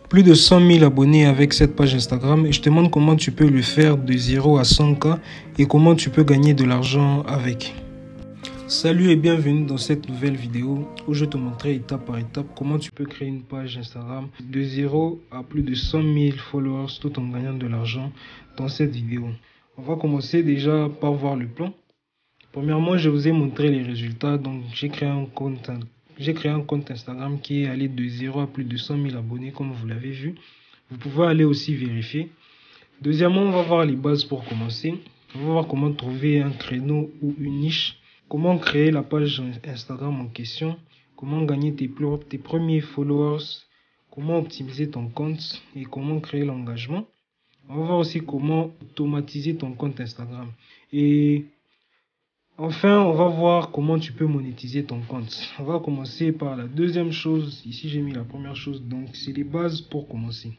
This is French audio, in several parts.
plus de 100 000 abonnés avec cette page Instagram et je te montre comment tu peux le faire de 0 à 100K et comment tu peux gagner de l'argent avec. Salut et bienvenue dans cette nouvelle vidéo où je vais te montrer étape par étape comment tu peux créer une page Instagram de 0 à plus de 100 000 followers tout en gagnant de l'argent dans cette vidéo. On va commencer déjà par voir le plan. Premièrement, je vous ai montré les résultats. Donc, j'ai créé un compte Instagram qui est allé de 0 à plus de 100 000 abonnés comme vous l'avez vu. Vous pouvez aller aussi vérifier. Deuxièmement, on va voir les bases pour commencer. On va voir comment trouver un créneau ou une niche. Comment créer la page Instagram en question. Comment gagner tes premiers followers. Comment optimiser ton compte et comment créer l'engagement. On va voir aussi comment automatiser ton compte Instagram. Et enfin, on va voir comment tu peux monétiser ton compte. On va commencer par la deuxième chose. Ici, j'ai mis la première chose. Donc, c'est les bases pour commencer.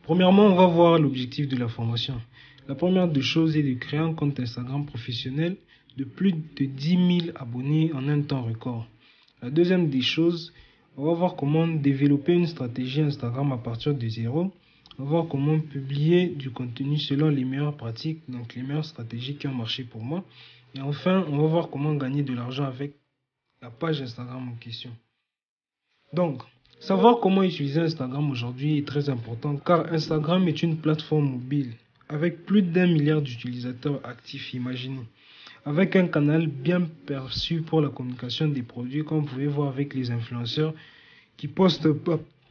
Premièrement, on va voir l'objectif de la formation. La première des choses est de créer un compte Instagram professionnel de plus de 10 000 abonnés en un temps record. La deuxième des choses, on va voir comment développer une stratégie Instagram à partir de zéro. On va voir comment publier du contenu selon les meilleures pratiques, donc les meilleures stratégies qui ont marché pour moi. Et enfin, on va voir comment gagner de l'argent avec la page Instagram en question. Donc, savoir comment utiliser Instagram aujourd'hui est très important car Instagram est une plateforme mobile avec plus d'1 milliard d'utilisateurs actifs, imaginez. Avec un canal bien perçu pour la communication des produits, comme vous pouvez voir avec les influenceurs qui postent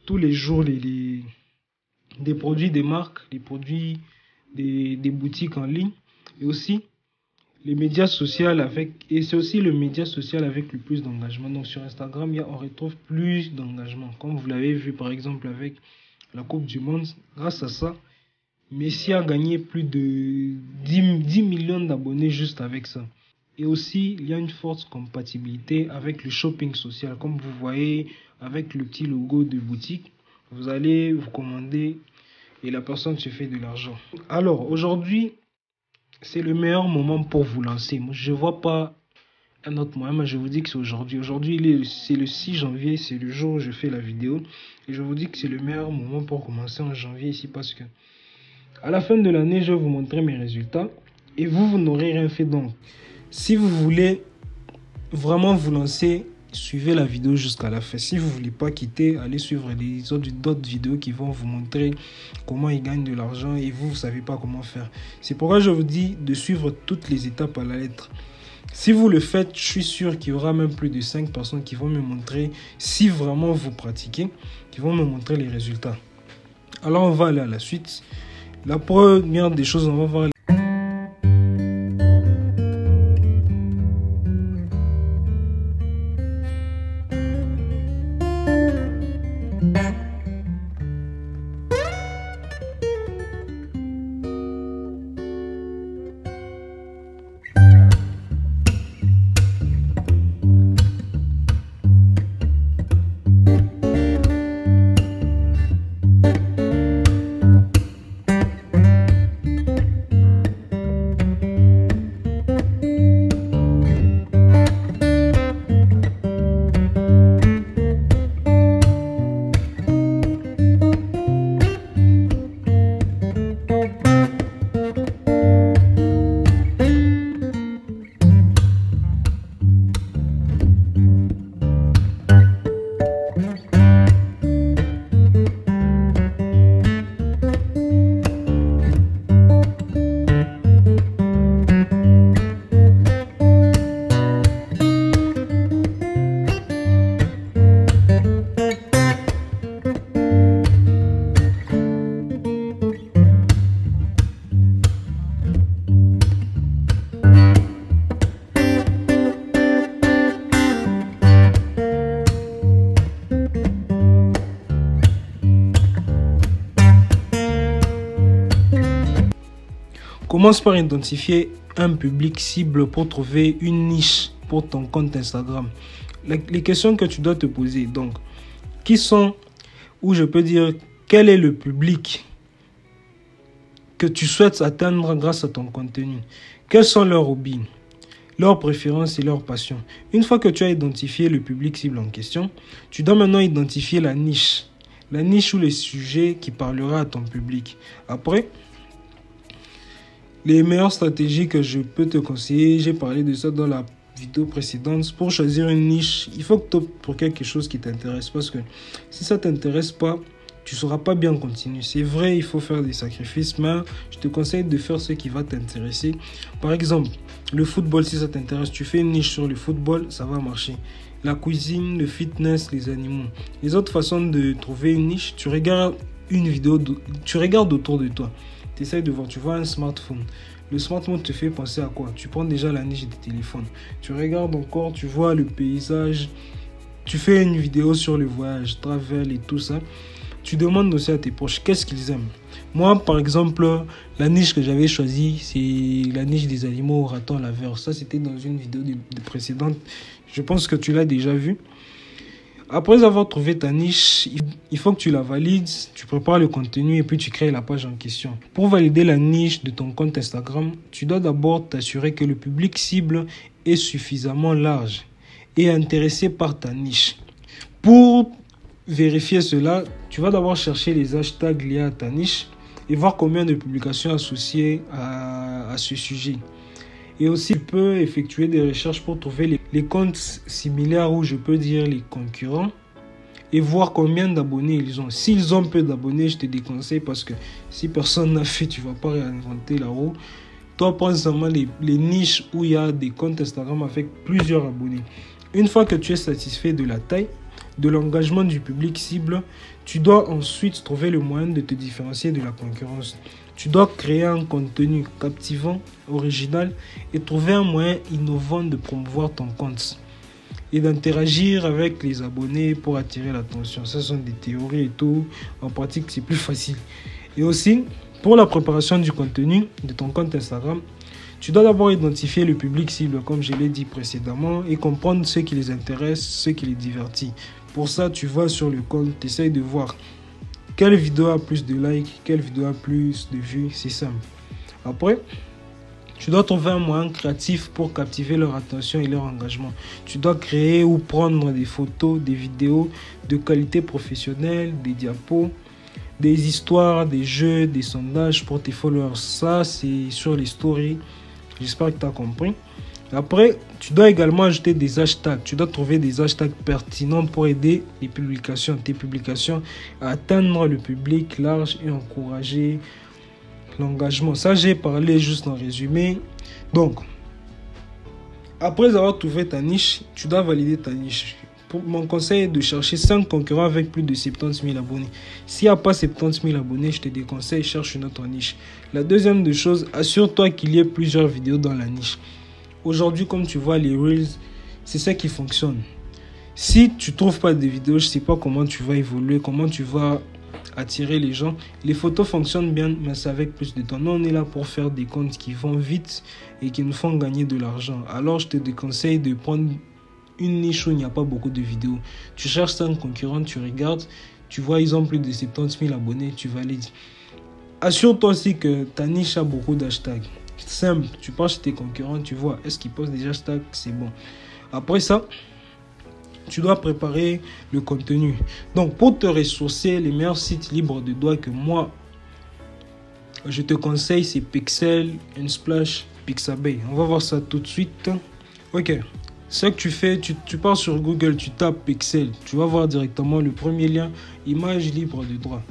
tous les jours des produits des marques, des produits des boutiques en ligne et aussi les médias sociaux et c'est aussi le média social avec le plus d'engagement. Donc sur Instagram, on retrouve plus d'engagement. Comme vous l'avez vu par exemple avec la Coupe du Monde, grâce à ça, Messi a gagné plus de 10 millions d'abonnés juste avec ça. Et aussi, il y a une forte compatibilité avec le shopping social. Comme vous voyez, avec le petit logo de boutique, vous allez vous commander et la personne se fait de l'argent. Alors, aujourd'hui, c'est le meilleur moment pour vous lancer. Moi, je ne vois pas un autre moyen, mais je vous dis que c'est aujourd'hui. Aujourd'hui, c'est le 6 janvier, c'est le jour où je fais la vidéo. Et je vous dis que c'est le meilleur moment pour commencer en janvier ici parce que à la fin de l'année, je vais vous montrer mes résultats et vous n'aurez rien fait. Donc, si vous voulez vraiment vous lancer, suivez la vidéo jusqu'à la fin. Si vous ne voulez pas quitter, allez suivre les d'autres vidéos qui vont vous montrer comment ils gagnent de l'argent et vous ne savez pas comment faire. C'est pourquoi je vous dis de suivre toutes les étapes à la lettre. Si vous le faites, je suis sûr qu'il y aura même plus de 5 personnes qui vont me montrer, si vraiment vous pratiquez, qui vont me montrer les résultats. Alors, on va aller à la suite. La première des choses, on va voir. Commence par identifier un public cible pour trouver une niche pour ton compte Instagram. Les questions que tu dois te poser, donc, qui sont, ou je peux dire, quel est le public que tu souhaites atteindre grâce à ton contenu? Quels sont leurs hobbies, leurs préférences et leurs passions? Une fois que tu as identifié le public cible en question, tu dois maintenant identifier la niche. La niche ou les sujets qui parlera à ton public. Après, les meilleures stratégies que je peux te conseiller, j'ai parlé de ça dans la vidéo précédente. Pour choisir une niche, il faut que tu optes pour quelque chose qui t'intéresse. Parce que si ça ne t'intéresse pas, tu ne sauras pas bien continuer. C'est vrai, il faut faire des sacrifices, mais je te conseille de faire ce qui va t'intéresser. Par exemple, le football, si ça t'intéresse, tu fais une niche sur le football, ça va marcher. La cuisine, le fitness, les animaux. Les autres façons de trouver une niche, tu regardes une vidéo, tu regardes autour de toi. Tu essaies de voir, tu vois un smartphone. Le smartphone te fait penser à quoi? Tu prends déjà la niche des téléphones. Tu regardes encore, tu vois le paysage. Tu fais une vidéo sur le voyage, travel et tout ça. Tu demandes aussi à tes proches qu'est-ce qu'ils aiment. Moi, par exemple, la niche que j'avais choisie, c'est la niche des animaux ratons laveurs. Ça, c'était dans une vidéo de précédente. Je pense que tu l'as déjà vu. Après avoir trouvé ta niche, il faut que tu la valides, tu prépares le contenu et puis tu crées la page en question. Pour valider la niche de ton compte Instagram, tu dois d'abord t'assurer que le public cible est suffisamment large et intéressé par ta niche. Pour vérifier cela, tu vas d'abord chercher les hashtags liés à ta niche et voir combien de publications associées à ce sujet. Et aussi, tu peux effectuer des recherches pour trouver les comptes similaires ou je peux dire les concurrents et voir combien d'abonnés ils ont. S'ils ont peu d'abonnés, je te déconseille parce que si personne n'a fait, tu ne vas pas réinventer la roue. Toi, prends seulement les niches où il y a des comptes Instagram avec plusieurs abonnés. Une fois que tu es satisfait de la taille, de l'engagement du public cible, tu dois ensuite trouver le moyen de te différencier de la concurrence. Tu dois créer un contenu captivant, original et trouver un moyen innovant de promouvoir ton compte et d'interagir avec les abonnés pour attirer l'attention. Ce sont des théories et tout. En pratique, c'est plus facile. Et aussi, pour la préparation du contenu de ton compte Instagram, tu dois d'abord identifier le public cible, comme je l'ai dit précédemment, et comprendre ce qui les intéresse, ce qui les divertit. Pour ça, tu vas sur le compte, tu essaies de voir quelle vidéo a plus de likes, quelle vidéo a plus de vues, c'est simple. Après, tu dois trouver un moyen créatif pour captiver leur attention et leur engagement. Tu dois créer ou prendre des photos, des vidéos de qualité professionnelle, des diapos, des histoires, des jeux, des sondages pour tes followers. Ça, c'est sur les stories. J'espère que tu as compris. Après, tu dois également ajouter des hashtags. Tu dois trouver des hashtags pertinents pour aider tes publications à atteindre le public large et encourager l'engagement. Ça, j'ai parlé juste en résumé. Donc, après avoir trouvé ta niche, tu dois valider ta niche. Mon conseil est de chercher 5 concurrents avec plus de 70 000 abonnés. S'il n'y a pas 70 000 abonnés, je te déconseille, cherche une autre niche. La deuxième des choses, assure-toi qu'il y ait plusieurs vidéos dans la niche. Aujourd'hui, comme tu vois, les Reels, c'est ça qui fonctionne. Si tu ne trouves pas de vidéos, je ne sais pas comment tu vas évoluer, comment tu vas attirer les gens. Les photos fonctionnent bien, mais c'est avec plus de temps. Nous, on est là pour faire des comptes qui vont vite et qui nous font gagner de l'argent. Alors, je te déconseille de prendre une niche où il n'y a pas beaucoup de vidéos. Tu cherches 5 concurrents, tu regardes, tu vois, ils ont plus de 70 000 abonnés, tu valides. Assure-toi aussi que ta niche a beaucoup d'hashtags. Simple, tu pars chez tes concurrents, tu vois, est-ce qu'ils postent des hashtags, c'est bon. Après ça, tu dois préparer le contenu. Donc, pour te ressourcer, les meilleurs sites libres de droit que moi, je te conseille, c'est Pexels, Unsplash, Pixabay. On va voir ça tout de suite. Ok, ce que tu fais, tu pars sur Google, tu tapes Pexels, tu vas voir directement le premier lien, image libre de droit.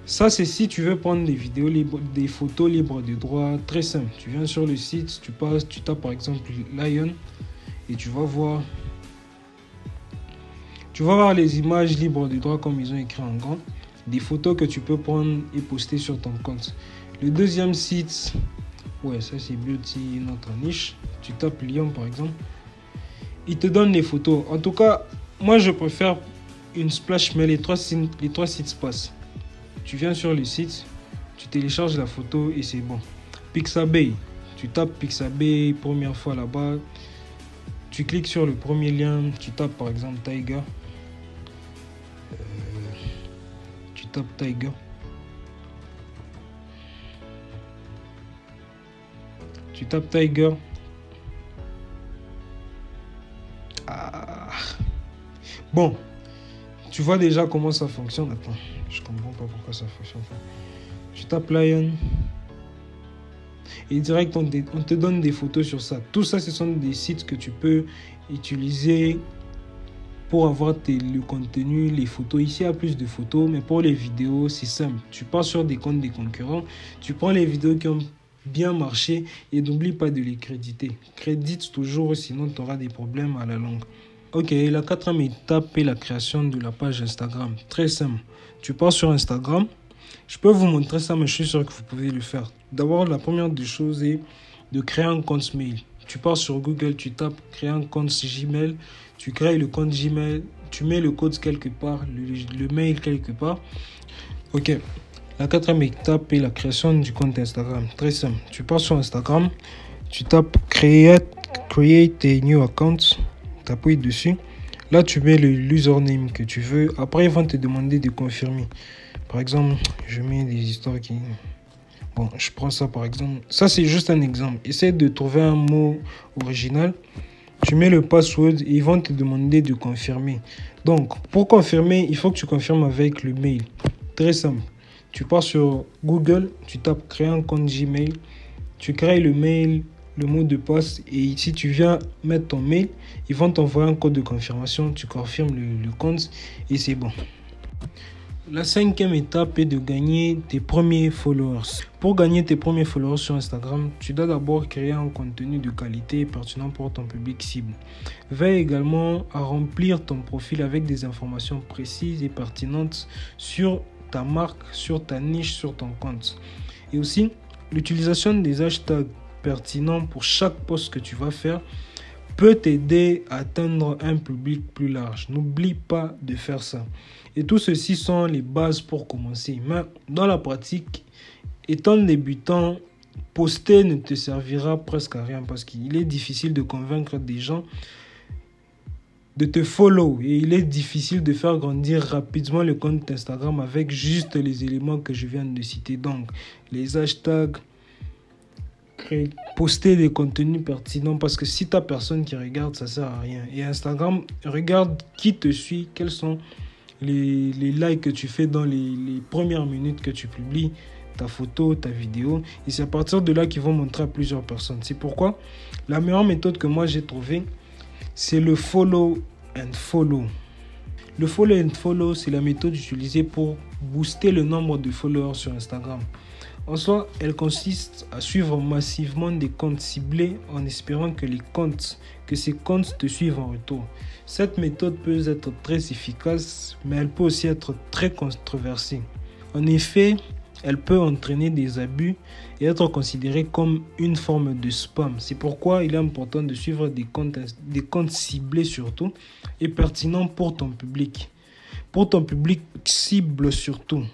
Ça, c'est si tu veux prendre des vidéos libres, des photos libres de droit, très simple. Tu viens sur le site, tu tapes par exemple Lion et tu vas voir les images libres de droit comme ils ont écrit en grand, des photos que tu peux prendre et poster sur ton compte. Le deuxième site, ouais, ça c'est Beauty, notre niche. Tu tapes Lion par exemple, il te donne les photos. En tout cas, moi je préfère Unsplash, mais les trois sites passent. Tu viens sur le site, tu télécharges la photo et c'est bon. Pixabay, tu tapes Pixabay première fois là-bas, tu cliques sur le premier lien, tu tapes par exemple Tiger. Tu tapes Tiger. Tu tapes Tiger. Ah. Bon, Tu vois déjà comment ça fonctionne. Attends, je comprends pas pourquoi ça fonctionne pas. Je tape Lion. Et direct, on te donne des photos sur ça. Tout ça, ce sont des sites que tu peux utiliser pour avoir le contenu, les photos. Ici, il y a plus de photos, mais pour les vidéos, c'est simple. Tu pars sur des comptes des concurrents, tu prends les vidéos qui ont bien marché et n'oublie pas de les créditer. Crédite toujours, sinon tu auras des problèmes à la longue. Ok, la quatrième étape est la création de la page Instagram. Très simple. Tu pars sur Instagram. Je peux vous montrer ça, mais je suis sûr que vous pouvez le faire. D'abord, la première des choses est de créer un compte mail. Tu pars sur Google, tu tapes créer un compte Gmail, tu crées le compte Gmail, tu mets le code quelque part, le mail quelque part. Ok, la quatrième étape est la création du compte Instagram. Très simple. Tu pars sur Instagram, tu tapes create a new account, tu appuies dessus. Là, tu mets l'username que tu veux. Après, ils vont te demander de confirmer. Par exemple, je mets des histoires qui... Bon, je prends ça par exemple. Ça, c'est juste un exemple. Essaye de trouver un mot original. Tu mets le password et ils vont te demander de confirmer. Donc, pour confirmer, il faut que tu confirmes avec le mail. Très simple. Tu pars sur Google, tu tapes créer un compte Gmail. Tu crées le mail, le mot de passe. Et ici, tu viens mettre ton mail. Ils vont t'envoyer un code de confirmation. Tu confirmes le compte et c'est bon. La cinquième étape est de gagner tes premiers followers. Pour gagner tes premiers followers sur Instagram, tu dois d'abord créer un contenu de qualité pertinent pour ton public cible. Veille également à remplir ton profil avec des informations précises et pertinentes sur ta marque, sur ta niche, sur ton compte. Et aussi, l'utilisation des hashtags pertinents pour chaque post que tu vas faire peut t'aider à atteindre un public plus large. N'oublie pas de faire ça. Et tout ceci sont les bases pour commencer. Mais dans la pratique, étant débutant, poster ne te servira presque à rien parce qu'il est difficile de convaincre des gens de te follow et il est difficile de faire grandir rapidement le compte Instagram avec juste les éléments que je viens de citer. Donc, les hashtags, poster des contenus pertinents parce que si tu n'as personne qui regarde, ça ne sert à rien. Et Instagram, regarde qui te suit, quels sont les likes que tu fais dans les premières minutes que tu publies ta photo, ta vidéo. Et c'est à partir de là qu'ils vont montrer à plusieurs personnes. C'est pourquoi la meilleure méthode que moi j'ai trouvée, c'est le follow and follow. Le follow and follow, c'est la méthode utilisée pour booster le nombre de followers sur Instagram. En soi, elle consiste à suivre massivement des comptes ciblés en espérant que ces comptes te suivent en retour. Cette méthode peut être très efficace, mais elle peut aussi être très controversée. En effet, elle peut entraîner des abus et être considérée comme une forme de spam. C'est pourquoi il est important de suivre des comptes ciblés surtout et pertinents pour ton public. Pour ton public cible surtout.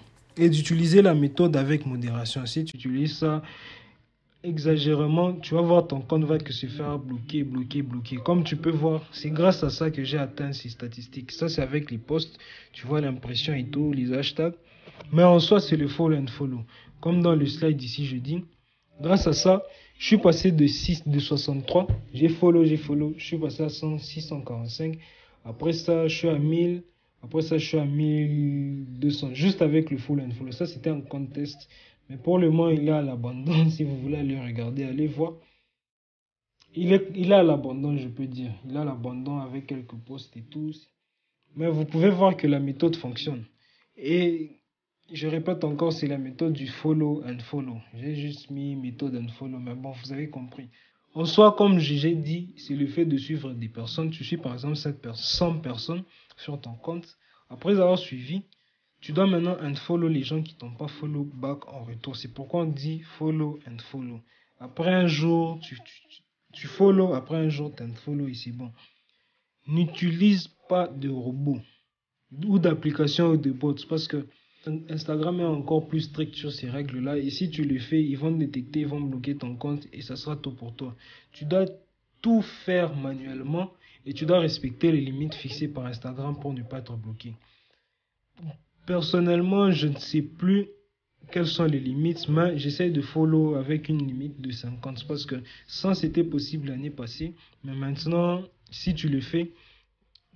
Et d'utiliser la méthode avec modération. Si tu utilises ça exagérément, tu vas voir ton compte va que se faire bloquer. Comme tu peux voir, c'est grâce à ça que j'ai atteint ces statistiques. Ça, c'est avec les posts. Tu vois l'impression et tout, les hashtags. Mais en soi, c'est le follow and follow. Comme dans le slide ici, je dis. Grâce à ça, je suis passé de 63. J'ai follow. Je suis passé à 645. Après ça, je suis à 1000. Après ça, je suis à 1200, juste avec le follow and follow. Ça, c'était un contest. Mais pour le moment, il est à l'abandon. Si vous voulez aller regarder, allez voir. Il est à l'abandon, je peux dire. Il est à l'abandon avec quelques posts et tout. Mais vous pouvez voir que la méthode fonctionne. Et je répète encore, c'est la méthode du follow and follow. J'ai juste mis méthode and follow, mais bon, vous avez compris. En soi, comme j'ai dit, c'est le fait de suivre des personnes. Tu suis par exemple 100 personnes sur ton compte. Après avoir suivi, tu dois maintenant unfollow les gens qui t'ont pas follow back en retour. C'est pourquoi on dit follow and follow. Après un jour, tu follow, après un jour, tu unfollow et c'est bon. N'utilise pas de robots ou d'applications ou de bots parce que Instagram est encore plus strict sur ces règles-là. Et si tu le fais, ils vont détecter, ils vont bloquer ton compte et ça sera tout pour toi. Tu dois tout faire manuellement et tu dois respecter les limites fixées par Instagram pour ne pas être bloqué. Personnellement, je ne sais plus quelles sont les limites, mais j'essaie de follow avec une limite de 50 parce que 100 c'était possible l'année passée. Mais maintenant, si tu le fais,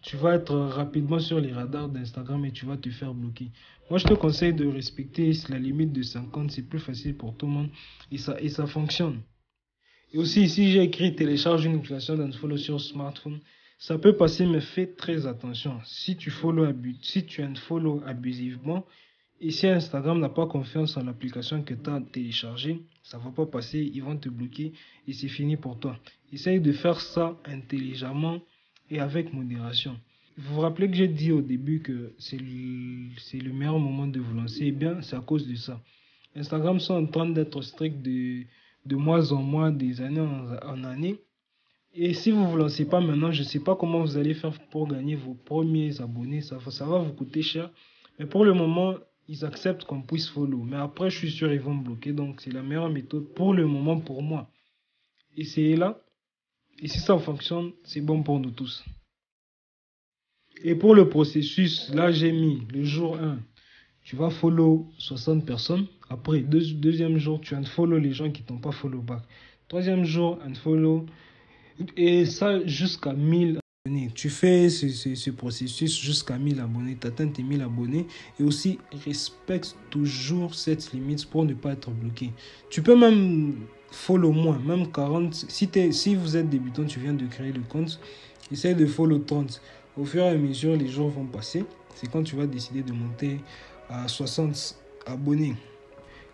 tu vas être rapidement sur les radars d'Instagram et tu vas te faire bloquer. Moi, je te conseille de respecter la limite de 50, c'est plus facile pour tout le monde et ça fonctionne. Et aussi, ici, j'ai écrit télécharge une application d'unfollow sur smartphone. Ça peut passer, mais fais très attention. Si tu unfollow abusivement, et si Instagram n'a pas confiance en l'application que tu as téléchargée, ça ne va pas passer, ils vont te bloquer et c'est fini pour toi. Essaye de faire ça intelligemment et avec modération. Vous vous rappelez que j'ai dit au début que c'est le meilleur moment de vous lancer? Eh bien, c'est à cause de ça. Instagram sont en train d'être strict de mois en mois, des années en années. Et si vous ne vous lancez pas maintenant, je ne sais pas comment vous allez faire pour gagner vos premiers abonnés. Ça va vous coûter cher. Mais pour le moment, ils acceptent qu'on puisse follow. Mais après, je suis sûr qu'ils vont bloquer. Donc, c'est la meilleure méthode pour le moment pour moi. Essayez-la. Et si ça fonctionne, c'est bon pour nous tous. Et pour le processus, là, j'ai mis le jour 1. Tu vas follow 60 personnes. Après, deuxième jour, tu unfollow les gens qui ne t'ont pas follow back. Troisième jour, unfollow. Et ça jusqu'à 1000 abonnés. Tu fais ce processus jusqu'à 1000 abonnés. Tu atteins tes 1000 abonnés. Et aussi, respecte toujours cette limite pour ne pas être bloqué. Tu peux même follow moins, même 40. Si vous êtes débutant, tu viens de créer le compte, essaye de follow 30. Au fur et à mesure, les jours vont passer. C'est quand tu vas décider de monter à 60 abonnés.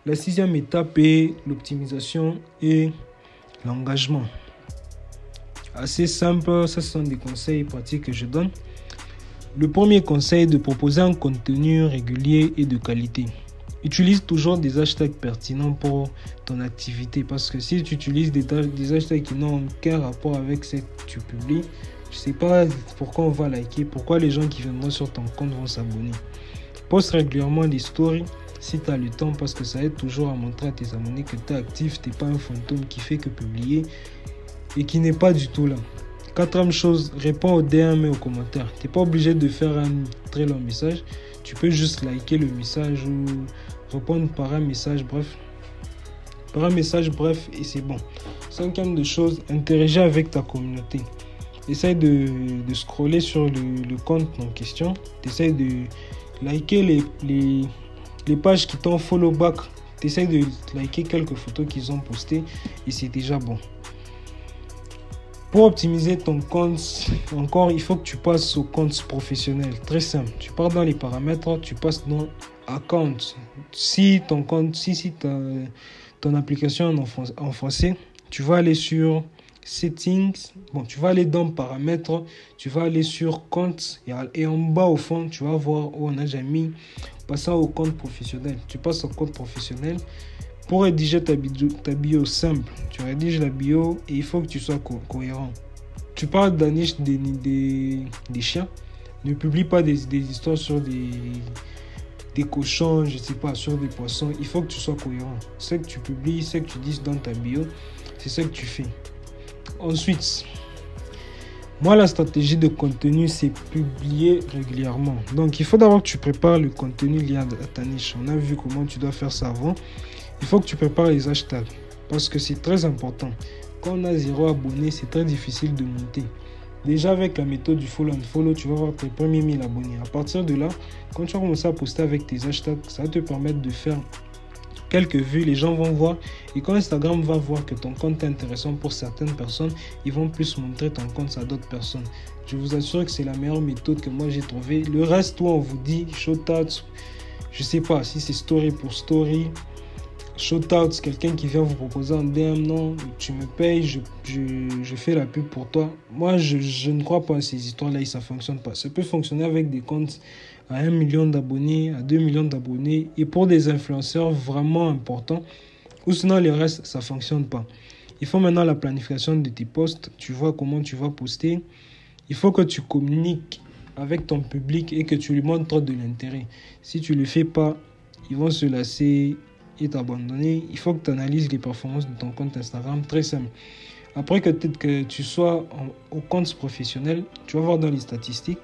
La 6e étape est l'optimisation et l'engagement. Assez simple, ce sont des conseils pratiques que je donne. Le premier conseil est de proposer un contenu régulier et de qualité. Utilise toujours des hashtags pertinents pour ton activité parce que si tu utilises des hashtags qui n'ont aucun rapport avec ce que tu publies, je ne sais pas pourquoi on va liker, pourquoi les gens qui viendront sur ton compte vont s'abonner. Poste régulièrement des stories si tu as le temps parce que ça aide toujours à montrer à tes abonnés que tu es actif, tu n'es pas un fantôme qui fait que publier et qui n'est pas du tout là. 4e chose, réponds aux DM et aux commentaires. Tu n'es pas obligé de faire un très long message. Tu peux juste liker le message ou répondre par un message, bref. Et c'est bon. 5e chose, interagir avec ta communauté. Essaye de scroller sur le compte en question. Tu essayes de liker les pages qui t'ont follow back. Tu essayes de liker quelques photos qu'ils ont postées et c'est déjà bon. Pour optimiser ton compte, encore, il faut que tu passes au compte professionnel. Très simple. Tu pars dans les paramètres, tu passes dans Account. Si ton application est en français, tu vas aller sur Settings. Bon, tu vas aller dans Paramètres. Tu vas aller sur Compte. Et en bas au fond, tu vas voir où on a déjà mis. Passant au compte professionnel. Tu passes au compte professionnel. Pour rédiger ta bio simple, tu rédiges la bio et il faut que tu sois cohérent. Tu parles d'un niche des chiens. Ne publie pas des histoires sur des cochons, je sais pas, sur des poissons. Il faut que tu sois cohérent. Ce que tu publies, ce que tu dis dans ta bio, c'est ce que tu fais. Ensuite, moi, la stratégie de contenu, c'est publier régulièrement. Donc, il faut d'abord que tu prépares le contenu lié à ta niche. On a vu comment tu dois faire ça avant. Il faut que tu prépares les hashtags parce que c'est très important. Quand on a 0 abonnés, c'est très difficile de monter. Déjà avec la méthode du follow and follow, tu vas avoir tes premiers 1000 abonnés. À partir de là, quand tu vas commencer à poster avec tes hashtags, ça va te permettre de faire quelques vues, les gens vont voir. Et quand Instagram va voir que ton compte est intéressant pour certaines personnes, ils vont plus montrer ton compte à d'autres personnes. Je vous assure que c'est la meilleure méthode que moi j'ai trouvée. Le reste, toi, on vous dit shout-out. Je sais pas si c'est story pour story. Shout-out, quelqu'un qui vient vous proposer un DM, non, tu me payes, je fais la pub pour toi. Moi, je ne crois pas à ces histoires-là et ça ne fonctionne pas. Ça peut fonctionner avec des comptes à 1 million d'abonnés, à 2 millions d'abonnés et pour des influenceurs vraiment importants. Ou sinon, les restes, ça ne fonctionne pas. Il faut maintenant la planification de tes posts. Tu vois comment tu vas poster. Il faut que tu communiques avec ton public et que tu lui montres de l'intérêt. Si tu ne le fais pas, ils vont se lasser et t'abandonner. Il faut que tu analyses les performances de ton compte Instagram, très simple. Après que tu sois au compte professionnel, tu vas voir dans les statistiques,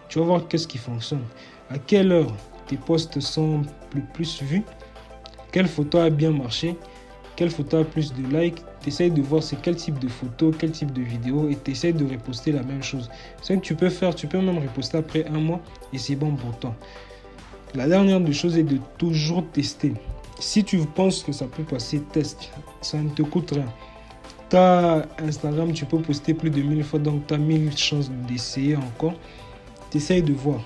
tu vas voir qu'est-ce qui fonctionne. À quelle heure tes posts sont le plus vus, quelle photo a bien marché quelle photo a plus de likes, tu essayes de voir c'est quel type de photo, quel type de vidéo et tu essayes de reposter la même chose. C'est ce que tu peux faire, tu peux même reposter après un mois et c'est bon pour toi. La dernière des choses est de toujours tester. Si tu penses que ça peut passer, teste. Ça ne te coûte rien. Tu as Instagram, tu peux poster plus de 1000 fois, donc tu as 1000 chances d'essayer encore. Tu essayes de voir.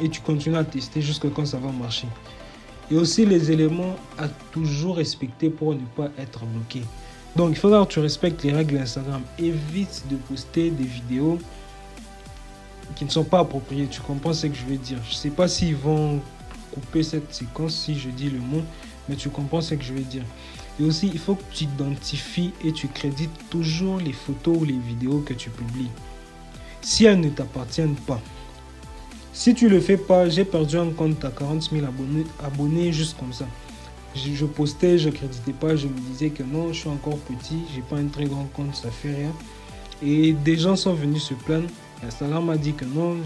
Et tu continues à tester jusqu'à quand ça va marcher. Et aussi les éléments à toujours respecter pour ne pas être bloqué. Donc il faudra que tu respectes les règles d'Instagram. Évite de poster des vidéos qui ne sont pas appropriées. Tu comprends ce que je veux dire? Je ne sais pas s'ils vont couper cette séquence si je dis le mot, mais tu comprends ce que je veux dire. Et aussi, il faut que tu identifies et tu crédites toujours les photos ou les vidéos que tu publies. Si elles ne t'appartiennent pas. Si tu le fais pas, j'ai perdu un compte à 40 000 abonnés juste comme ça. Je postais, je ne créditais pas, je me disais que non, je suis encore petit, j'ai pas un très grand compte, ça fait rien. Et des gens sont venus se plaindre. Instagram m'a dit que non,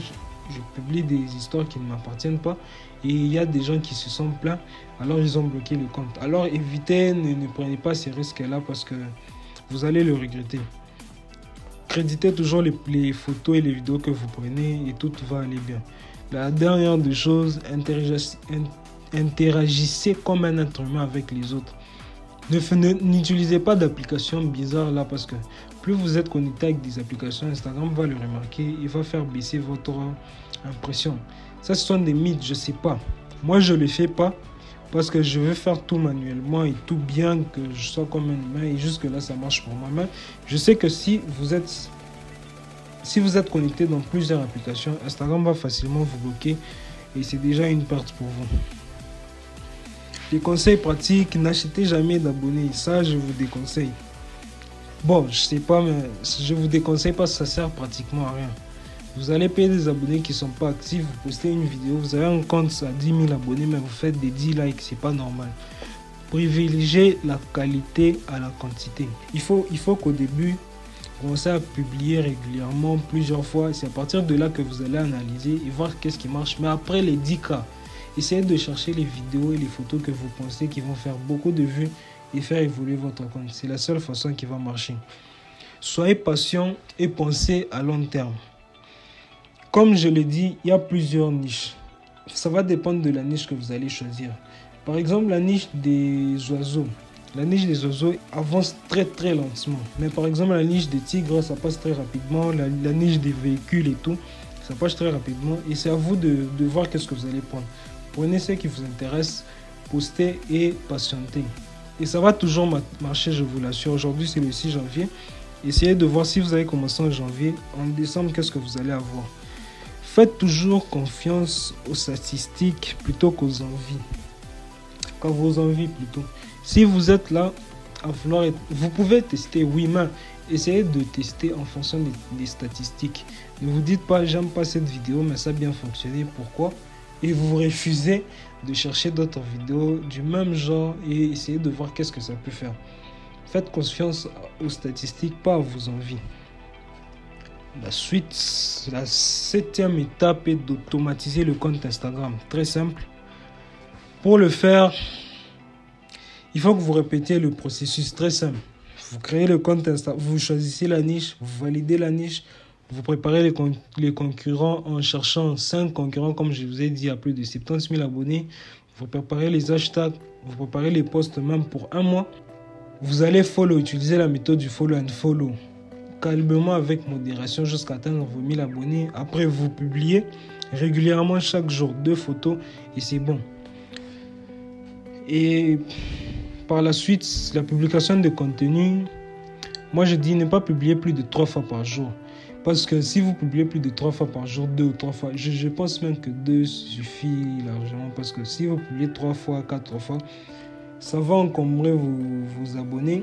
je publie des histoires qui ne m'appartiennent pas. Et il y a des gens qui se sont plaints, alors ils ont bloqué le compte. Alors évitez, ne prenez pas ces risques-là parce que vous allez le regretter. Créditez toujours les photos et les vidéos que vous prenez et tout va aller bien. La dernière des choses, interagissez comme un être humain avec les autres. N'utilisez pas d'applications bizarres là parce que plus vous êtes connecté avec des applications, Instagram va le remarquer, il va faire baisser votre impression. Ça, ce sont des mythes, je sais pas. Moi, je ne le fais pas parce que je veux faire tout manuellement et tout bien, que je sois comme un humain et jusque là, ça marche pour moi. Mais je sais que si vous êtes connecté dans plusieurs applications, Instagram va facilement vous bloquer et c'est déjà une perte pour vous. Les conseils pratiques, n'achetez jamais d'abonnés. Ça, je vous déconseille. Bon, je sais pas, mais je vous déconseille parce que ça sert pratiquement à rien. Vous allez payer des abonnés qui ne sont pas actifs. Vous postez une vidéo, vous avez un compte à 10 000 abonnés, mais vous faites des 10 likes. C'est pas normal. Privilégiez la qualité à la quantité. Il faut qu'au début, commencez à publier régulièrement, plusieurs fois. C'est à partir de là que vous allez analyser et voir qu'est-ce qui marche. Mais après les 10 cas, essayez de chercher les vidéos et les photos que vous pensez qui vont faire beaucoup de vues et faire évoluer votre compte. C'est la seule façon qui va marcher. Soyez patient et pensez à long terme. Comme je l'ai dit, il y a plusieurs niches. Ça va dépendre de la niche que vous allez choisir. Par exemple, la niche des oiseaux. La niche des oiseaux avance très lentement. Mais par exemple, la niche des tigres, ça passe très rapidement. La niche des véhicules et tout, ça passe très rapidement. Et c'est à vous de voir qu'est-ce que vous allez prendre. Prenez ce qui vous intéresse, postez et patientez. Et ça va toujours marcher, je vous l'assure. Aujourd'hui, c'est le 6 janvier. Essayez de voir si vous avez commencé en janvier. En décembre, qu'est-ce que vous allez avoir. Faites toujours confiance aux statistiques plutôt qu'aux envies. Qu'à vos envies plutôt. Si vous êtes là à vouloir être... Vous pouvez tester, oui, mais essayez de tester en fonction des statistiques. Ne vous dites pas, j'aime pas cette vidéo, mais ça a bien fonctionné. Pourquoi? Et vous refusez de chercher d'autres vidéos du même genre et essayez de voir qu'est-ce que ça peut faire. Faites confiance aux statistiques, pas à vos envies. La suite, la 7e étape est d'automatiser le compte Instagram. Très simple. Pour le faire, il faut que vous répétiez le processus très simple. Vous créez le compte Instagram, vous choisissez la niche, vous validez la niche, vous préparez les concurrents en cherchant 5 concurrents, comme je vous ai dit, à plus de 70 000 abonnés. Vous préparez les hashtags, vous préparez les posts même pour un mois. Vous allez utiliser la méthode du follow and follow. Calmement avec modération jusqu'à atteindre vos 1000 abonnés. Après, vous publiez régulièrement chaque jour 2 photos et c'est bon. Et par la suite, la publication de contenu, moi je dis ne pas publier plus de 3 fois par jour. Parce que si vous publiez plus de 3 fois par jour, 2 ou 3 fois, je pense même que 2 suffit largement. Parce que si vous publiez 3 fois, 4 fois, ça va encombrer vos abonnés.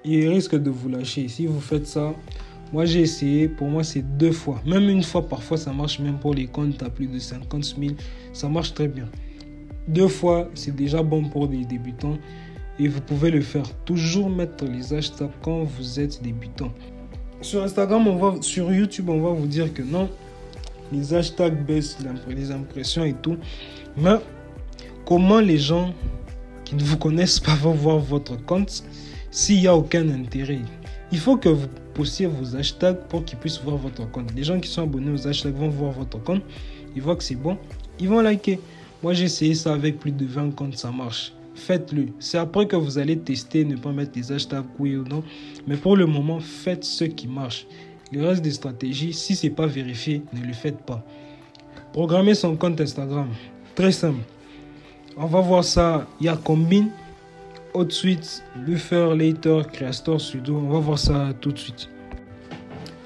Il risque de vous lâcher. Si vous faites ça, moi j'ai essayé, pour moi c'est 2 fois. Même une fois parfois ça marche, même pour les comptes à plus de 50 000, ça marche très bien. 2 fois c'est déjà bon pour des débutants et vous pouvez le faire. Toujours mettre les hashtags quand vous êtes débutant. Sur Instagram, sur YouTube, on va vous dire que non, les hashtags baissent les impressions et tout. Mais comment les gens qui ne vous connaissent pas vont voir votre compte s'il n'y a aucun intérêt. Il faut que vous postiez vos hashtags pour qu'ils puissent voir votre compte. Les gens qui sont abonnés aux hashtags vont voir votre compte, ils voient que c'est bon, ils vont liker. Moi, j'ai essayé ça avec plus de 20 comptes, ça marche. Faites-le. C'est après que vous allez tester, ne pas mettre des hashtags oui ou non. Mais pour le moment, faites ce qui marche. Le reste des stratégies, si ce n'est pas vérifié, ne le faites pas. Programmer son compte Instagram. Très simple. On va voir ça. Il y a Combine, HotSuite, Buffer, Later, Creator Studio. On va voir ça tout de suite.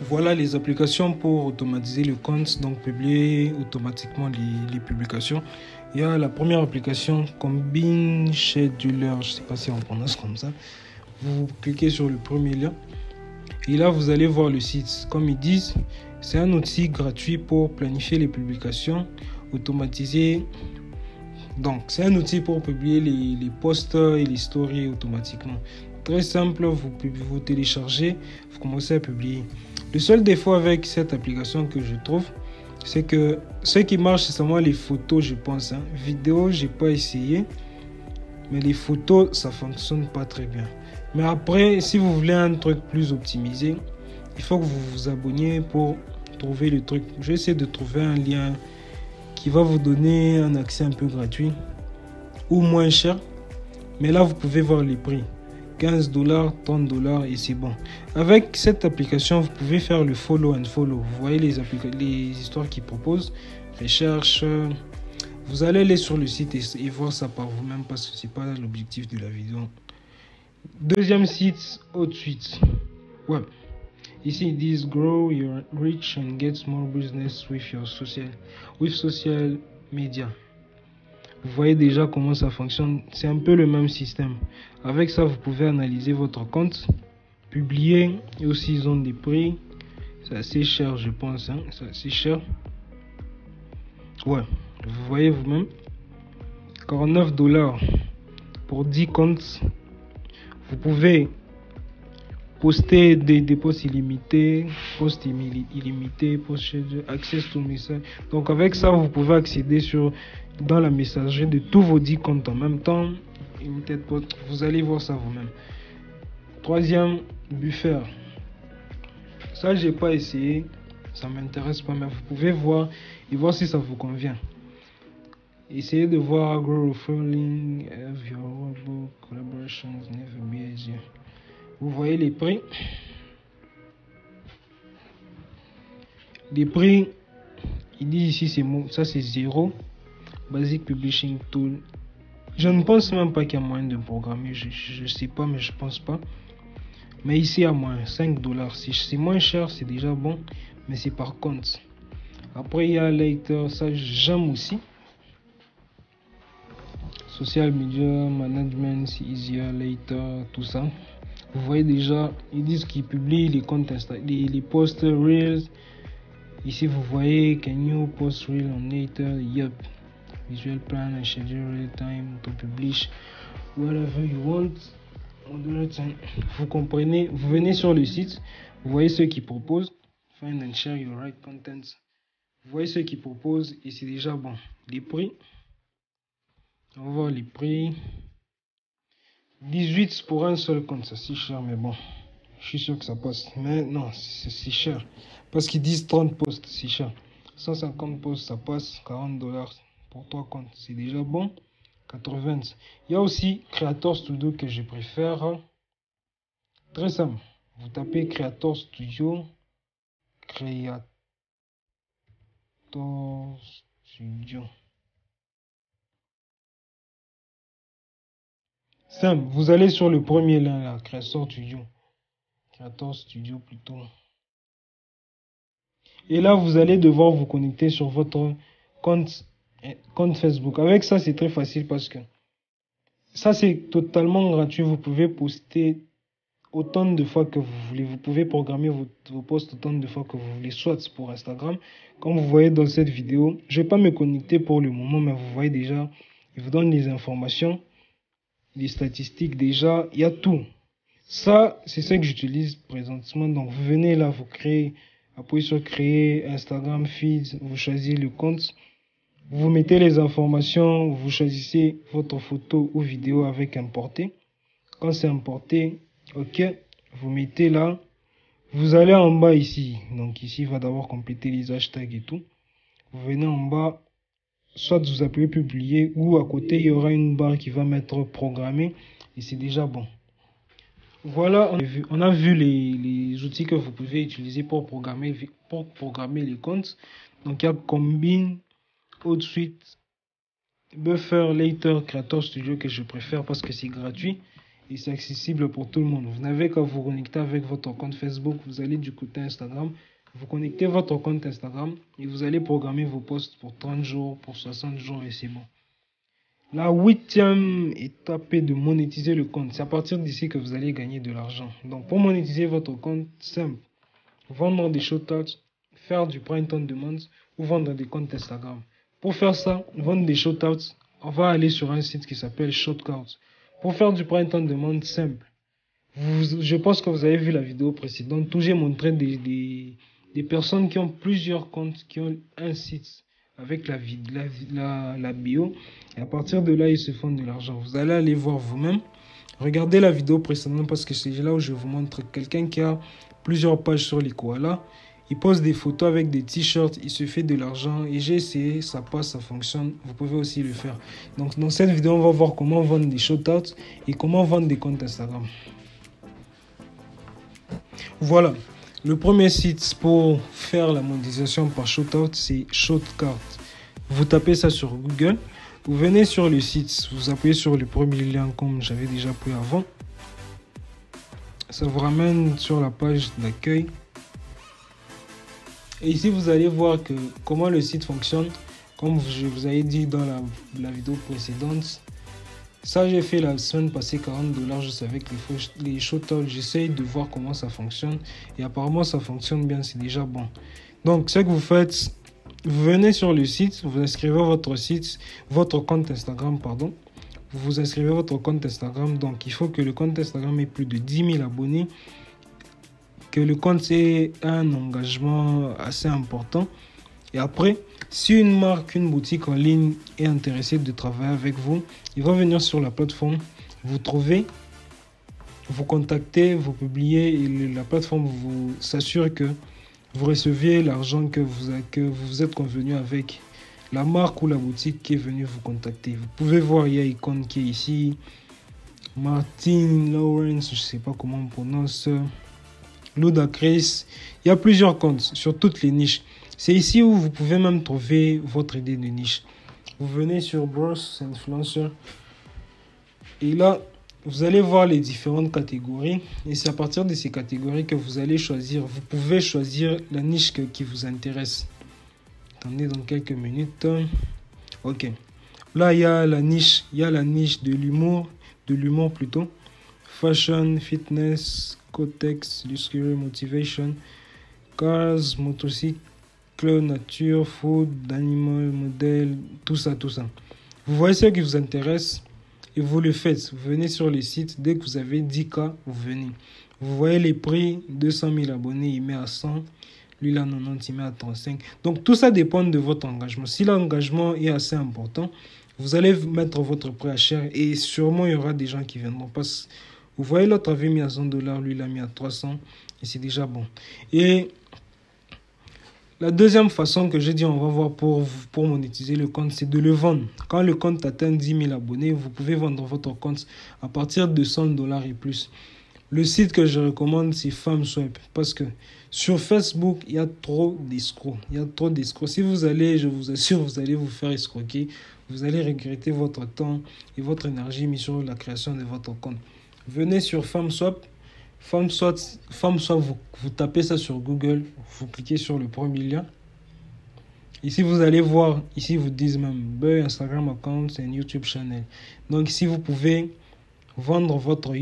Voilà les applications pour automatiser le compte, donc publier automatiquement les publications. Il y a la première application Combine Scheduler, je ne sais pas si on prononce comme ça. Vous cliquez sur le premier lien et là vous allez voir le site. Comme ils disent, c'est un outil gratuit pour planifier les publications automatisées. Donc c'est un outil pour publier les posts et les stories automatiquement. Très simple, vous téléchargez, vous commencez à publier. Le seul défaut avec cette application que je trouve, c'est que ce qui marche, c'est seulement les photos, je pense. Vidéo, j'ai pas essayé. Mais les photos, ça fonctionne pas très bien. Mais après, si vous voulez un truc plus optimisé, il faut que vous vous abonniez pour trouver le truc. Je vais essayer de trouver un lien qui va vous donner un accès un peu gratuit ou moins cher. Mais là, vous pouvez voir les prix. 15 $, 30 $ et c'est bon. Avec cette application, vous pouvez faire le follow and follow. Vous voyez les histoires qu'ils proposent, recherche. Vous allez aller sur le site et voir ça par vous-même parce que c'est pas l'objectif de la vidéo. Deuxième site, HotSuite. Ouais. Ici ils disent grow your reach and get more business with your social media. Vous voyez déjà comment ça fonctionne. C'est un peu le même système. Avec ça, vous pouvez analyser votre compte, publier. Et aussi, ils ont des prix. C'est assez cher, je pense. C'est assez cher. Ouais, vous voyez vous-même. 49 $ pour 10 comptes. Vous pouvez poster des posts illimités, posts illimités, posts access to message. Donc avec ça, vous pouvez accéder dans la messagerie de tous vos 10 comptes en même temps. Vous allez voir ça vous-même. Troisième, Buffer. Ça, j'ai pas essayé. Ça m'intéresse pas, mais vous pouvez voir et voir si ça vous convient. Essayez de voir grow referring, have your workbook, collaborations, never be easier. Vous voyez les prix. Les prix, il dit ici, ça c'est 0. Basic Publishing Tool. Je ne pense même pas qu'il y a moyen de programmer. Je sais pas, mais je pense pas. Mais ici, à moins 5 $. Si c'est moins cher, c'est déjà bon. Mais c'est par compte. Après, il y a Later. Ça, j'aime aussi. Social Media Management, Easier, Later, tout ça. Vous voyez déjà, ils disent qu'ils publient les comptes les posts Reels. Ici, vous voyez, can you post Reel on Later? Yup. Visual plan and schedule real time to publish whatever you want. Vous comprenez, vous venez sur le site, vous voyez ceux qui proposent. Find and share your right content. Vous voyez ceux qui proposent et c'est déjà bon. Les prix. On va voir les prix. 18 pour un seul compte, ça c'est cher, mais bon, je suis sûr que ça passe. Mais non, c'est cher. Parce qu'ils disent 30 posts, c'est cher. 150 posts, ça passe. 40 $ pour 3 comptes, c'est déjà bon. 80. Il y a aussi Creator Studio que je préfère. Très simple. Vous tapez Creator Studio. Creator Studio. Simple, vous allez sur le premier lien là, Creator Studio plutôt. Et là, vous allez devoir vous connecter sur votre compte Facebook. Avec ça, c'est très facile parce que ça, c'est totalement gratuit. Vous pouvez poster autant de fois que vous voulez. Vous pouvez programmer vos posts autant de fois que vous voulez, soit pour Instagram. Comme vous voyez dans cette vidéo, je ne vais pas me connecter pour le moment, mais vous voyez déjà, il vous donne les informations. Les statistiques déjà, il y a tout. Ça, c'est ce que j'utilise présentement. Donc, vous venez là, vous créez, appuyez sur créer Instagram feed, vous choisissez le compte. Vous mettez les informations, vous choisissez votre photo ou vidéo avec importer. Quand c'est importé, ok, vous mettez là. Vous allez en bas ici. Donc ici, il va d'abord compléter les hashtags et tout. Vous venez en bas, soit vous appuyez publier ou à côté, il y aura une barre qui va mettre programmer et c'est déjà bon. Voilà, on a vu les outils que vous pouvez utiliser pour programmer les comptes. Donc il y a Combine, HotSuite, Buffer, Later, Creator Studio que je préfère parce que c'est gratuit et c'est accessible pour tout le monde. Vous n'avez qu'à vous connecter avec votre compte Facebook, vous allez du côté Instagram, vous connectez votre compte Instagram et vous allez programmer vos posts pour 30 jours, pour 60 jours et c'est bon. La 8e étape est de monétiser le compte. C'est à partir d'ici que vous allez gagner de l'argent. Donc pour monétiser votre compte, simple. Vendre des shoutouts, faire du print on demand ou vendre des comptes Instagram. Pour faire ça, vendre des shoutouts, on va aller sur un site qui s'appelle Shoutouts. Pour faire du print on demand, simple. Je pense que vous avez vu la vidéo précédente où j'ai montré des personnes qui ont plusieurs comptes, qui ont un site avec la bio. Et à partir de là, ils se font de l'argent. Vous allez aller voir vous-même. Regardez la vidéo précédente parce que c'est là où je vous montre quelqu'un qui a plusieurs pages sur les koalas. Il pose des photos avec des t-shirts, il se fait de l'argent et j'ai essayé, ça passe, ça fonctionne. Vous pouvez aussi le faire. Donc dans cette vidéo, on va voir comment vendre des shoutouts et comment vendre des comptes Instagram. Voilà, le premier site pour faire la monétisation par shoutout, c'est Shoutcart. Vous tapez ça sur Google, vous venez sur le site, vous appuyez sur le premier lien comme j'avais déjà appuyé avant. Ça vous ramène sur la page d'accueil. Et ici, vous allez voir comment le site fonctionne. Comme je vous avais dit dans la vidéo précédente. Ça, j'ai fait la semaine passée 40$. Je savais que les shoutouts, j'essaye de voir comment ça fonctionne. Et apparemment, ça fonctionne bien. C'est déjà bon. Donc, ce que vous faites, vous venez sur le site, vous inscrivez votre compte Instagram, pardon. Vous inscrivez votre compte Instagram. Donc, il faut que le compte Instagram ait plus de 10 000 abonnés. Que le compte ait un engagement assez important. Et après, si une marque, une boutique en ligne est intéressée de travailler avec vous, il va venir sur la plateforme, vous trouver, vous contacter, vous publier et la plateforme vous s'assure que vous receviez l'argent que vous êtes convenu avec la marque ou la boutique qui est venue vous contacter. Vous pouvez voir, il y a Icon qui est ici, Martin Lawrence, je ne sais pas comment on prononce, Ludacris. Il y a plusieurs comptes sur toutes les niches. C'est ici où vous pouvez même trouver votre idée de niche. Vous venez sur Bros Influencer. Et là, vous allez voir les différentes catégories. Et c'est à partir de ces catégories que vous allez choisir. Vous pouvez choisir la niche qui vous intéresse. Attendez dans quelques minutes. Ok. Là, il y a la niche de l'humour plutôt. Fashion, fitness, cotex, luxury, motivation, cars, motocycles, nature, food, animal, modèle, tout ça. Vous voyez ce qui vous intéresse et vous le faites. Vous venez sur le site, dès que vous avez 10K, vous venez. Vous voyez les prix, 200 000 abonnés, il met à 100. Lui, là, 90, il met à 35. Donc, tout ça dépend de votre engagement. Si l'engagement est assez important, vous allez mettre votre prix à cher et sûrement, il y aura des gens qui viendront. Parce vous voyez, l'autre avait mis à 100$, lui, il a mis à 300 et c'est déjà bon. Et la deuxième façon que j'ai dit on va voir pour monétiser le compte, c'est de le vendre. Quand le compte atteint 10 000 abonnés, vous pouvez vendre votre compte à partir de 100$ et plus. Le site que je recommande, c'est FamSwap. Parce que sur Facebook, il y a trop d'escrocs. Si vous allez, je vous assure, vous allez vous faire escroquer. Vous allez regretter votre temps et votre énergie mis sur la création de votre compte. Venez sur FamSwap. FamSwap, vous tapez ça sur Google, vous cliquez sur le premier lien. Ici, vous allez voir, ici, vous disent même Buy Instagram account et YouTube channel. Donc, ici, vous pouvez vendre votre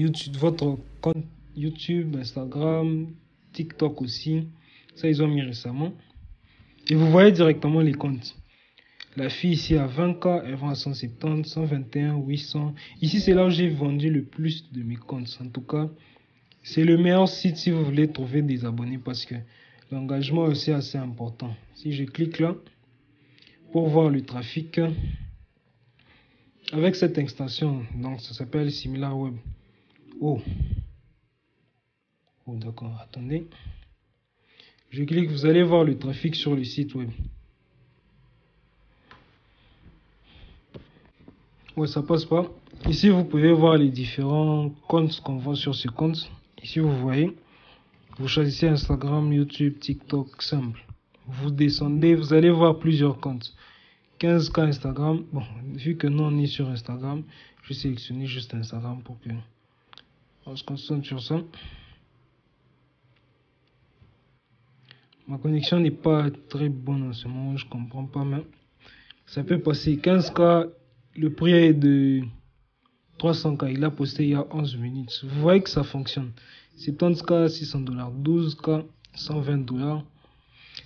compte YouTube, Instagram, TikTok aussi. Ça, ils ont mis récemment. Et vous voyez directement les comptes. La fille ici à 20K, elle vend à 170, 121, 800. Ici, c'est là où j'ai vendu le plus de mes comptes. En tout cas, c'est le meilleur site si vous voulez trouver des abonnés parce que l'engagement aussi est assez important. Si je clique là, pour voir le trafic avec cette extension. Donc ça s'appelle SimilarWeb. Oh d'accord, attendez. Je clique, vous allez voir le trafic sur le site web. Ouais, ça passe pas. Ici, vous pouvez voir les différents comptes qu'on voit sur ce compte. Ici, vous voyez, vous choisissez Instagram, YouTube, TikTok, simple. Vous descendez, vous allez voir plusieurs comptes. 15K Instagram. Bon, vu que nous, on est sur Instagram, je vais sélectionner juste Instagram pour que on se concentre sur ça. Ma connexion n'est pas très bonne en ce moment, je comprends pas, mais ça peut passer. 15K, le prix est de 300K, il a posté il y a 11 minutes. Vous voyez que ça fonctionne. 70K, $600, 12K, $120.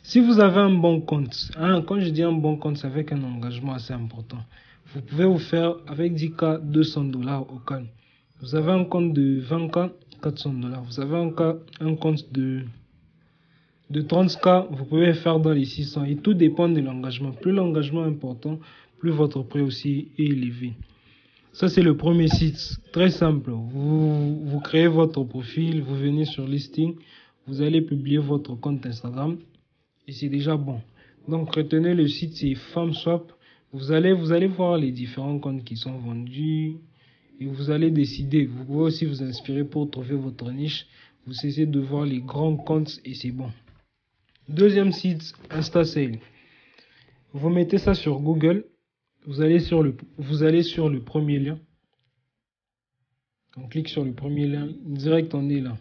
Si vous avez un bon compte, quand je dis un bon compte, c'est avec un engagement assez important. Vous pouvez vous faire avec 10K, $200 au calme. Vous avez un compte de 20K, $400. Vous avez un compte de 30K, vous pouvez faire dans les 600. Et tout dépend de l'engagement. Plus l'engagement est important, plus votre prix aussi est élevé. Ça, c'est le premier site. Très simple. Vous créez votre profil, vous venez sur Listing, vous allez publier votre compte Instagram. Et c'est déjà bon. Donc, retenez le site, c'est FamSwap. Vous allez voir les différents comptes qui sont vendus. Et vous allez décider. Vous pouvez aussi vous inspirer pour trouver votre niche. Vous cessez de voir les grands comptes et c'est bon. Deuxième site, InstaSale. Vous mettez ça sur Google. Vous allez sur le premier lien. On clique sur le premier lien. Direct, on est là.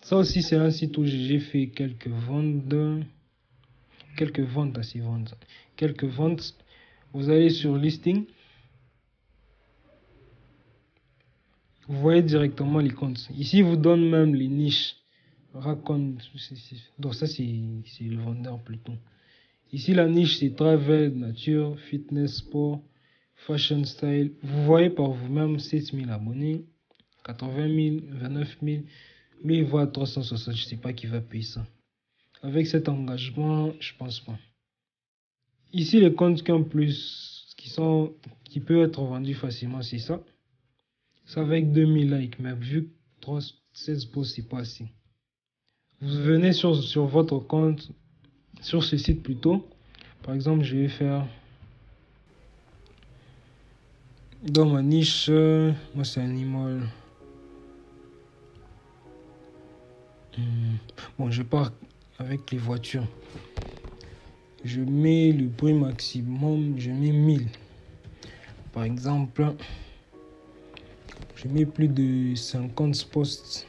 Ça aussi, c'est un site où j'ai fait quelques ventes. Vous allez sur Listing. Vous voyez directement les comptes. Ici, vous donne même les niches. Raconte. Donc ça, c'est le vendeur plutôt. Ici, la niche, c'est travel, nature, fitness, sport, fashion, style. Vous voyez par vous-même 7000 abonnés, 80 000, 29 000. Lui, il voit 360. Je ne sais pas qui va payer ça. Avec cet engagement, je pense pas. Ici, les comptes qui ont plus, qui peuvent être vendus facilement, c'est ça. Ça avec 2000 likes, mais vu que 16 posts, c'est pas assez. Vous venez sur votre compte, sur ce site plutôt. Par exemple, je vais faire dans ma niche, moi c'est animal. Bon, je pars avec les voitures. Je mets le prix maximum, je mets 1000. Par exemple, je mets plus de 50 posts.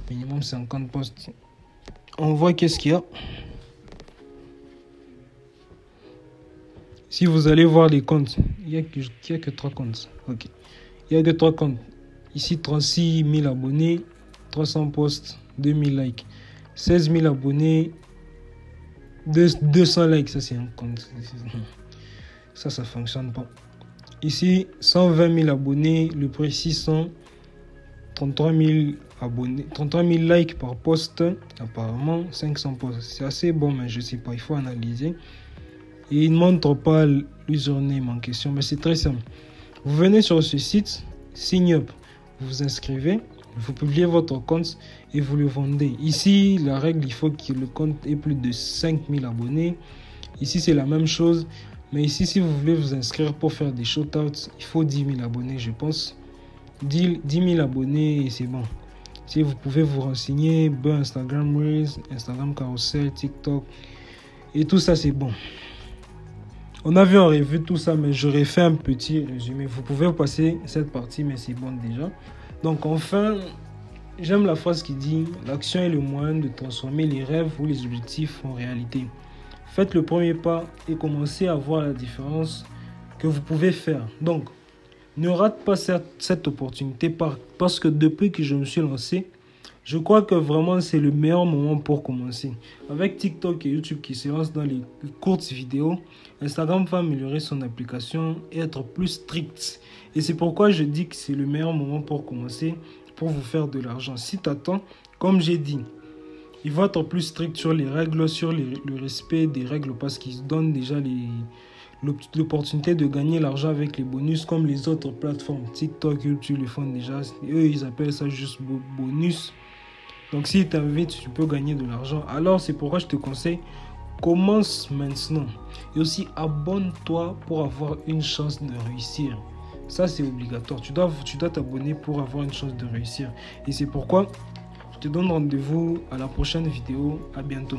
Minimum 50 posts. On voit qu'est-ce qu'il y a. Si vous allez voir les comptes, il n'y a que 3 comptes. Ok. Il n'y a que 3 comptes. Ici, 36 000 abonnés, 300 posts, 2000 likes. 16 000 abonnés, 200 likes. Ça, c'est un compte. Ça ne fonctionne pas. Ici, 120 000 abonnés, le prix 600, 33 000 abonnés, 33 000 likes par post, apparemment 500 posts. C'est assez bon, mais je ne sais pas, il faut analyser. Et il ne montre pas l'username en question, mais c'est très simple. Vous venez sur ce site, sign up, vous vous inscrivez, vous publiez votre compte et vous le vendez. Ici, la règle, il faut que le compte ait plus de 5000 abonnés. Ici, c'est la même chose. Mais ici, si vous voulez vous inscrire pour faire des shoutouts, il faut 10 000 abonnés, je pense. 10 000 abonnés et c'est bon. Si vous pouvez vous renseigner, Instagram Reels, Instagram Carousel, TikTok et tout ça, c'est bon. On a vu en revue tout ça, mais j'aurais fait un petit résumé. Vous pouvez passer cette partie, mais c'est bon déjà. Donc enfin, j'aime la phrase qui dit « L'action est le moyen de transformer les rêves ou les objectifs en réalité ». Faites le premier pas et commencez à voir la différence que vous pouvez faire. Donc, ne rate pas cette opportunité parce que depuis que je me suis lancé, je crois que vraiment c'est le meilleur moment pour commencer. Avec TikTok et YouTube qui se lancent dans les courtes vidéos, Instagram va améliorer son application et être plus strict. Et c'est pourquoi je dis que c'est le meilleur moment pour commencer, pour vous faire de l'argent. Si tu attends, comme j'ai dit, Il va être plus strict sur les règles, sur le respect des règles, parce qu'ils donnent déjà l'opportunité de gagner l'argent avec les bonus, comme les autres plateformes. TikTok, YouTube le font déjà. Eux, ils appellent ça juste bonus. Donc, si tu t'invites, tu peux gagner de l'argent. Alors, c'est pourquoi je te conseille, commence maintenant. Et aussi, abonne-toi pour avoir une chance de réussir. Ça, c'est obligatoire. Tu dois t'abonner pour avoir une chance de réussir. Et c'est pourquoi je te donne rendez-vous à la prochaine vidéo. À bientôt.